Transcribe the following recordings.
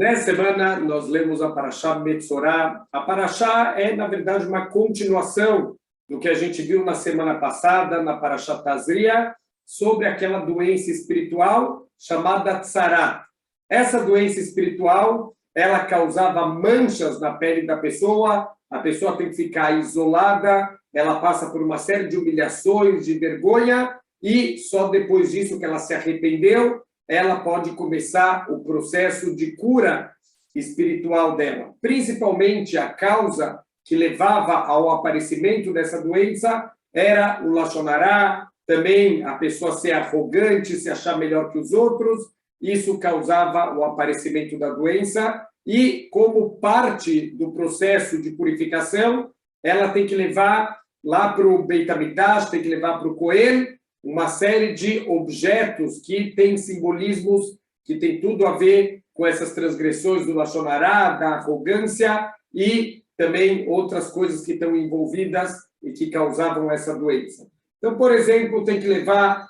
Nessa semana, nós lemos a Parashá Metzorá. A Parashá é, na verdade, uma continuação do que a gente viu na semana passada, na Parashá Tazria, sobre aquela doença espiritual chamada Tsarat. Essa doença espiritual, ela causava manchas na pele da pessoa, a pessoa tem que ficar isolada, ela passa por uma série de humilhações, de vergonha, e só depois disso que ela se arrependeu, ela pode começar o processo de cura espiritual dela. Principalmente a causa que levava ao aparecimento dessa doença era o Lashon Hará, também a pessoa ser arrogante, se achar melhor que os outros, isso causava o aparecimento da doença, e como parte do processo de purificação, ela tem que levar lá para o Beit HaMikdash, tem que levar para o Kohen, uma série de objetos que têm simbolismos que tem tudo a ver com essas transgressões do Lashon Hará, da arrogância e também outras coisas que estão envolvidas e que causavam essa doença. Então, por exemplo, tem que levar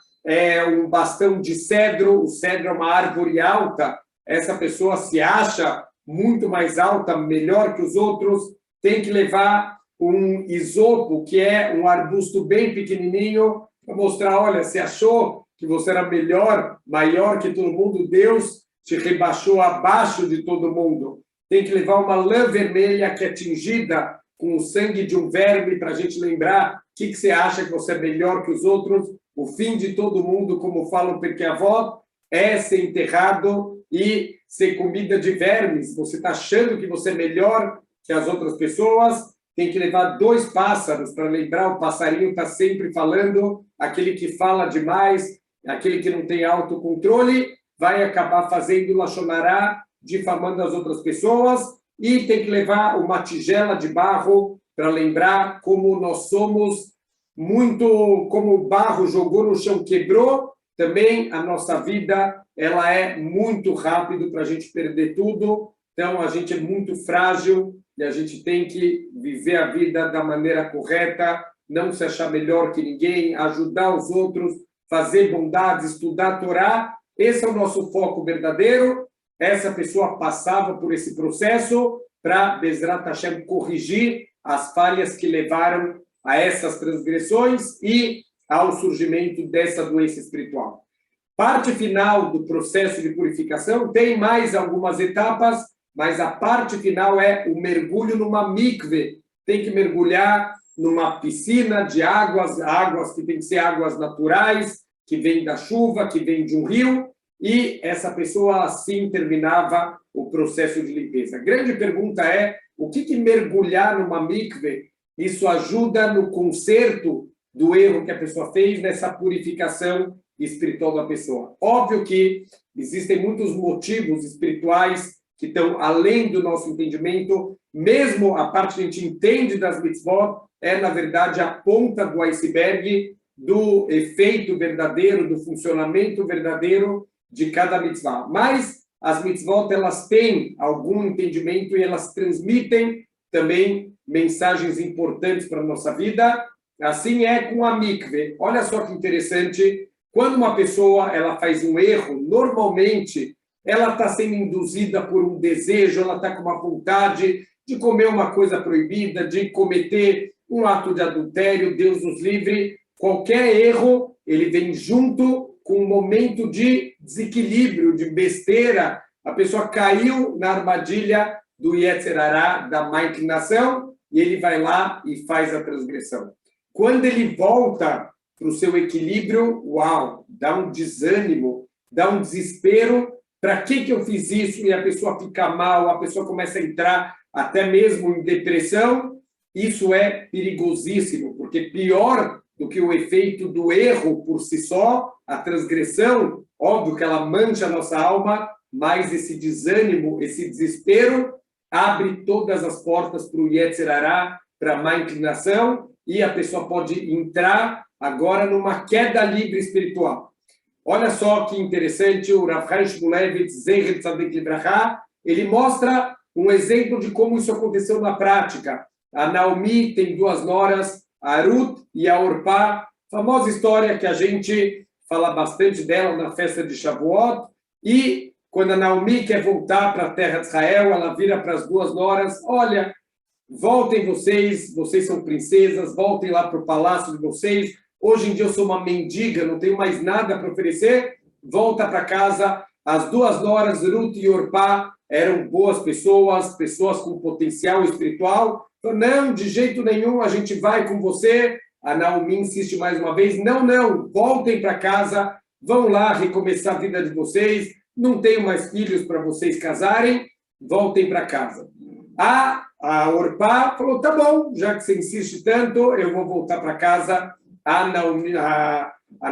um bastão de cedro. O cedro é uma árvore alta, essa pessoa se acha muito mais alta, melhor que os outros, tem que levar um isopo, que é um arbusto bem pequenininho, para mostrar, olha, você achou que você era melhor, maior que todo mundo, Deus te rebaixou abaixo de todo mundo. Tem que levar uma lã vermelha que é tingida com o sangue de um verme, para a gente lembrar o que você acha que você é melhor que os outros. O fim de todo mundo, como fala o Pirkei Avot, é ser enterrado e ser comida de vermes. Você está achando que você é melhor que as outras pessoas. Tem que levar 2 pássaros para lembrar, o passarinho está sempre falando, aquele que fala demais, aquele que não tem autocontrole, vai acabar fazendo Lashon Hará, difamando as outras pessoas, e tem que levar uma tigela de barro para lembrar como nós somos muito, como o barro jogou no chão, quebrou, também a nossa vida ela é muito rápido para a gente perder tudo, então a gente é muito frágil, e a gente tem que viver a vida da maneira correta, não se achar melhor que ninguém, ajudar os outros, fazer bondades, estudar a Torá. Esse é o nosso foco verdadeiro. Essa pessoa passava por esse processo para, Bezrat Hashem, corrigir as falhas que levaram a essas transgressões e ao surgimento dessa doença espiritual. Parte final do processo de purificação tem mais algumas etapas, mas a parte final é o mergulho numa mikve. Tem que mergulhar numa piscina de águas que tem que ser águas naturais, que vêm da chuva, que vêm de um rio, e essa pessoa assim terminava o processo de limpeza. A grande pergunta é, o que mergulhar numa mikve, isso ajuda no conserto do erro que a pessoa fez, nessa purificação espiritual da pessoa? Óbvio que existem muitos motivos espirituais que estão além do nosso entendimento, mesmo a parte que a gente entende das mitzvot, é, na verdade, a ponta do iceberg do efeito verdadeiro, do funcionamento verdadeiro de cada mitzvah. Mas as mitzvot, elas têm algum entendimento e elas transmitem também mensagens importantes para a nossa vida. Assim é com a mikve. Olha só que interessante, quando uma pessoa ela faz um erro, normalmente ela está sendo induzida por um desejo, ela está com uma vontade de comer uma coisa proibida, de cometer um ato de adultério, Deus nos livre. Qualquer erro, ele vem junto com um momento de desequilíbrio, de besteira. A pessoa caiu na armadilha do Yetzer Hará, da má inclinação, e ele vai lá e faz a transgressão. Quando ele volta para o seu equilíbrio, uau, dá um desânimo, dá um desespero. Para que eu fiz isso? E a pessoa fica mal, a pessoa começa a entrar até mesmo em depressão. Isso é perigosíssimo, porque pior do que o efeito do erro por si só, a transgressão, óbvio que ela mancha a nossa alma, mas esse desânimo, esse desespero, abre todas as portas para o Yetzer Hará, para a má inclinação, e a pessoa pode entrar agora numa queda livre espiritual. Olha só que interessante, o Rav Chaim Shmulevitz, Zecher Tzadik Libraha, ele mostra um exemplo de como isso aconteceu na prática. A Naomi tem 2 noras, a Ruth e a Orpá, famosa história que a gente fala bastante dela na festa de Shavuot, e Quando a Naomi quer voltar para a terra de Israel, ela vira para as duas noras, olha, voltem vocês, vocês são princesas, voltem lá para o palácio de vocês. Hoje em dia eu sou uma mendiga, não tenho mais nada para oferecer. Volta para casa. As duas noras, Ruth e Orpá, eram boas pessoas, pessoas com potencial espiritual. Então, não, de jeito nenhum, a gente vai com você. A Naomi insiste mais uma vez, não, voltem para casa, vão lá recomeçar a vida de vocês, não tenho mais filhos para vocês casarem, voltem para casa. A Orpá falou, tá bom, já que você insiste tanto, eu vou voltar para casa. A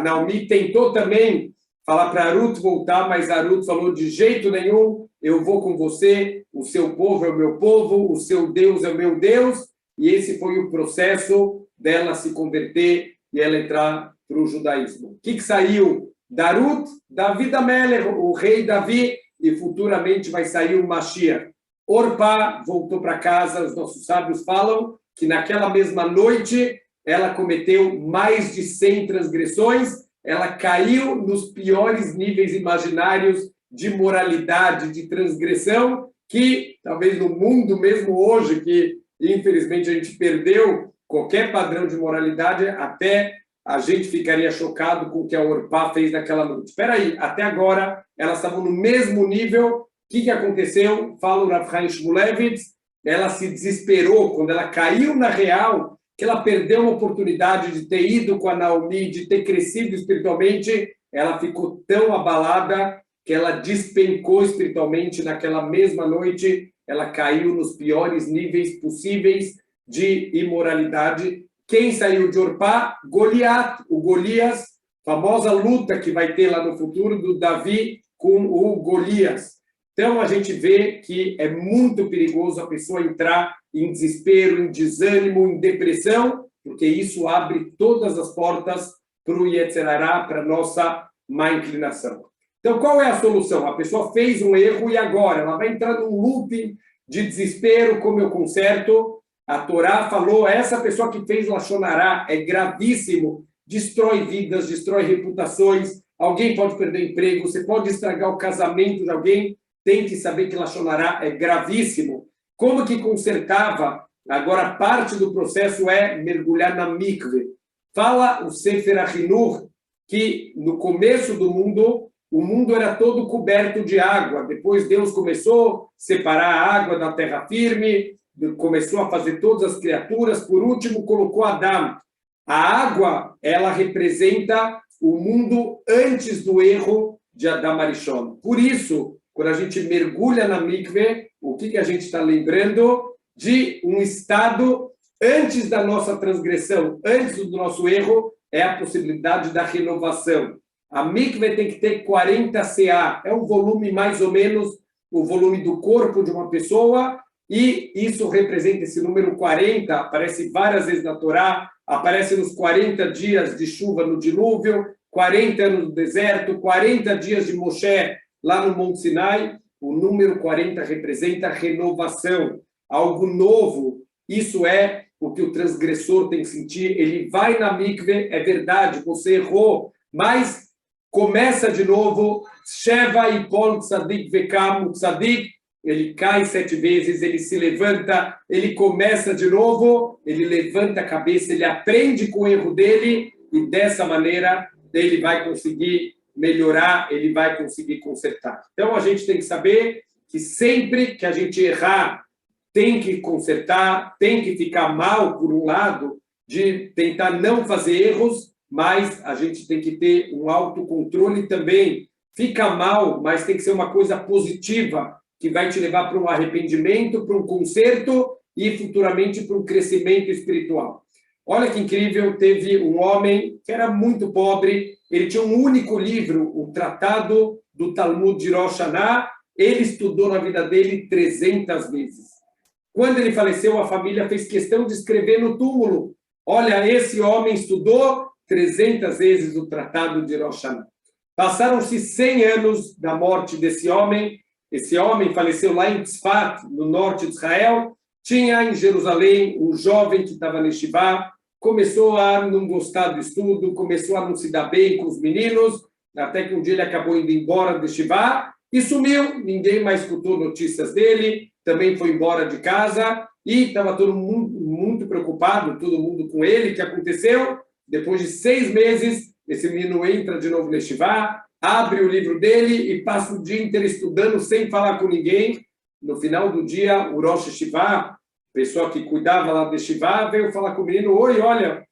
Naomi tentou também falar para a Ruth voltar, mas a Ruth falou, de jeito nenhum, eu vou com você, o seu povo é o meu povo, o seu Deus é o meu Deus, e esse foi o processo dela se converter e ela entrar para o judaísmo. O que saiu da Ruth? Davi Amelech, o rei Davi, e futuramente vai sair o Mashiach. Orpá voltou para casa, os nossos sábios falam que naquela mesma noite ela cometeu mais de 100 transgressões, ela caiu nos piores níveis imaginários de moralidade, de transgressão, que talvez no mundo mesmo hoje, que infelizmente a gente perdeu qualquer padrão de moralidade, até a gente ficaria chocado com o que a Orpá fez naquela noite. Espera aí, até agora elas estavam no mesmo nível. O que aconteceu? Fala o Rav Chaim Shmulevitz, ela se desesperou quando ela caiu na real, que ela perdeu uma oportunidade de ter ido com a Naomi, de ter crescido espiritualmente. Ela ficou tão abalada que ela despencou espiritualmente naquela mesma noite. Ela caiu nos piores níveis possíveis de imoralidade. Quem saiu de Orpá? Goliat, o Golias, famosa luta que vai ter lá no futuro do Davi com o Golias. Então, a gente vê que é muito perigoso a pessoa entrar em desespero, em desânimo, em depressão, porque isso abre todas as portas para o Yetzer Hará, para a nossa má inclinação. Então, qual é a solução? A pessoa fez um erro e agora? Ela vai entrar num looping de desespero, como eu conserto. A Torá falou, essa pessoa que fez Lashon Hará é gravíssimo, destrói vidas, destrói reputações, alguém pode perder emprego, você pode estragar o casamento de alguém, tem que saber que Lashon Hará é gravíssimo. Como que consertava? Agora, parte do processo é mergulhar na mikve. Fala o Sefer HaChinuch que no começo do mundo, o mundo era todo coberto de água. Depois Deus começou a separar a água da terra firme, começou a fazer todas as criaturas, por último colocou Adão. A água, ela representa o mundo antes do erro de Adam Arishon. Por isso, quando a gente mergulha na mikve, o que a gente está lembrando? De um estado antes da nossa transgressão, antes do nosso erro, é a possibilidade da renovação. A mikve tem que ter 40 CA, é um volume mais ou menos o volume do corpo de uma pessoa, e isso representa esse número 40, aparece várias vezes na Torá, aparece nos 40 dias de chuva no dilúvio, 40 anos no deserto, 40 dias de Moshe lá no Monte Sinai. O número 40 representa renovação, algo novo. Isso é o que o transgressor tem que sentir. Ele vai na mikve, é verdade, você errou, mas começa de novo. Sheva ipol tzadik vekam tzadik. Ele cai 7 vezes, ele se levanta, ele começa de novo, ele levanta a cabeça, ele aprende com o erro dele e dessa maneira ele vai conseguir melhorar, ele vai conseguir consertar. Então a gente tem que saber que sempre que a gente errar, tem que consertar, tem que ficar mal por um lado, de tentar não fazer erros, mas a gente tem que ter um autocontrole também. Fica mal, mas tem que ser uma coisa positiva, que vai te levar para um arrependimento, para um conserto e futuramente para um crescimento espiritual. Olha que incrível, teve um homem que era muito pobre, ele tinha um único livro, o Tratado do Talmud de Rosh Hashanah, ele estudou na vida dele 300 vezes. Quando ele faleceu, a família fez questão de escrever no túmulo, olha, esse homem estudou 300 vezes o Tratado de Rosh Hashanah. Passaram-se 100 anos da morte desse homem. Esse homem faleceu lá em Tzfat, no norte de Israel. Tinha em Jerusalém um jovem que estava no Yeshivá, começou a não gostar do estudo, começou a não se dar bem com os meninos, até que um dia ele acabou indo embora do Yeshivá e sumiu. Ninguém mais escutou notícias dele, também foi embora de casa e estava todo mundo muito preocupado, todo mundo com ele. O que aconteceu? Depois de 6 meses, esse menino entra de novo no Yeshiva, abre o livro dele e passa o dia inteiro estudando sem falar com ninguém. No final do dia, o Rosh Yeshiva, pessoa que cuidava lá do Yeshiva, veio falar com o menino: oi, olha,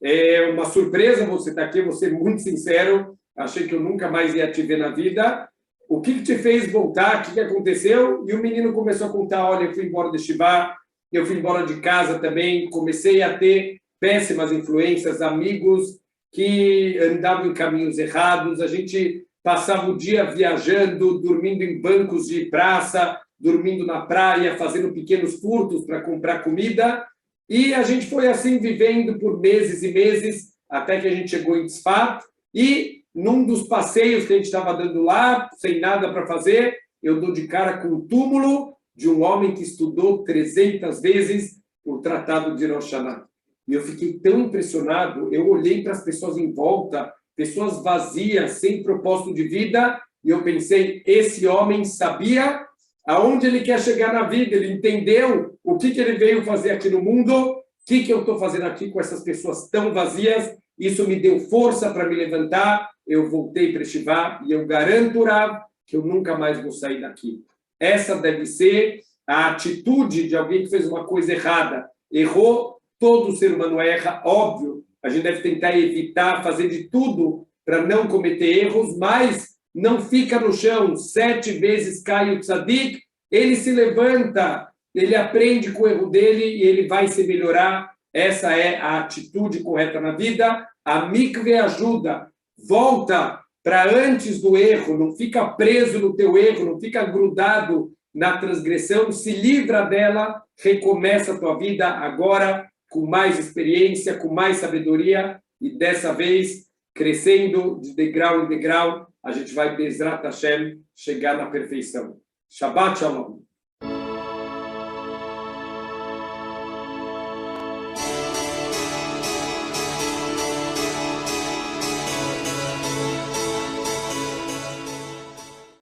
é uma surpresa você estar aqui, vou ser muito sincero, achei que eu nunca mais ia te ver na vida. O que te fez voltar? O que aconteceu? E o menino começou a contar: olha, eu fui embora do Yeshiva, eu fui embora de casa também, comecei a ter péssimas influências, amigos que andavam em caminhos errados, a gente passava o dia viajando, dormindo em bancos de praça, dormindo na praia, fazendo pequenos furtos para comprar comida, e a gente foi assim vivendo por meses e meses, até que a gente chegou em Tzfat, e num dos passeios que a gente estava dando lá, sem nada para fazer, eu dou de cara com o túmulo de um homem que estudou 300 vezes o Tratado de Rosh Hashanah. E eu fiquei tão impressionado, eu olhei para as pessoas em volta, pessoas vazias, sem propósito de vida, e eu pensei: esse homem sabia aonde ele quer chegar na vida, ele entendeu o que ele veio fazer aqui no mundo, o que eu estou fazendo aqui com essas pessoas tão vazias. Isso me deu força para me levantar, eu voltei para Yeshiva e eu garanto, Rav, que eu nunca mais vou sair daqui. Essa deve ser a atitude de alguém que fez uma coisa errada. Errou, todo ser humano erra, óbvio. A gente deve tentar evitar, fazer de tudo para não cometer erros, mas não fica no chão. 7 vezes cai o tzadik, ele se levanta, ele aprende com o erro dele e ele vai se melhorar. Essa é a atitude correta na vida. A mikve ajuda. Volta para antes do erro, não fica preso no teu erro, não fica grudado na transgressão, se livra dela, recomeça a tua vida agora com mais experiência, com mais sabedoria, e dessa vez, crescendo de degrau em degrau, a gente vai, Bezrat Hashem, chegar na perfeição. Shabbat Shalom.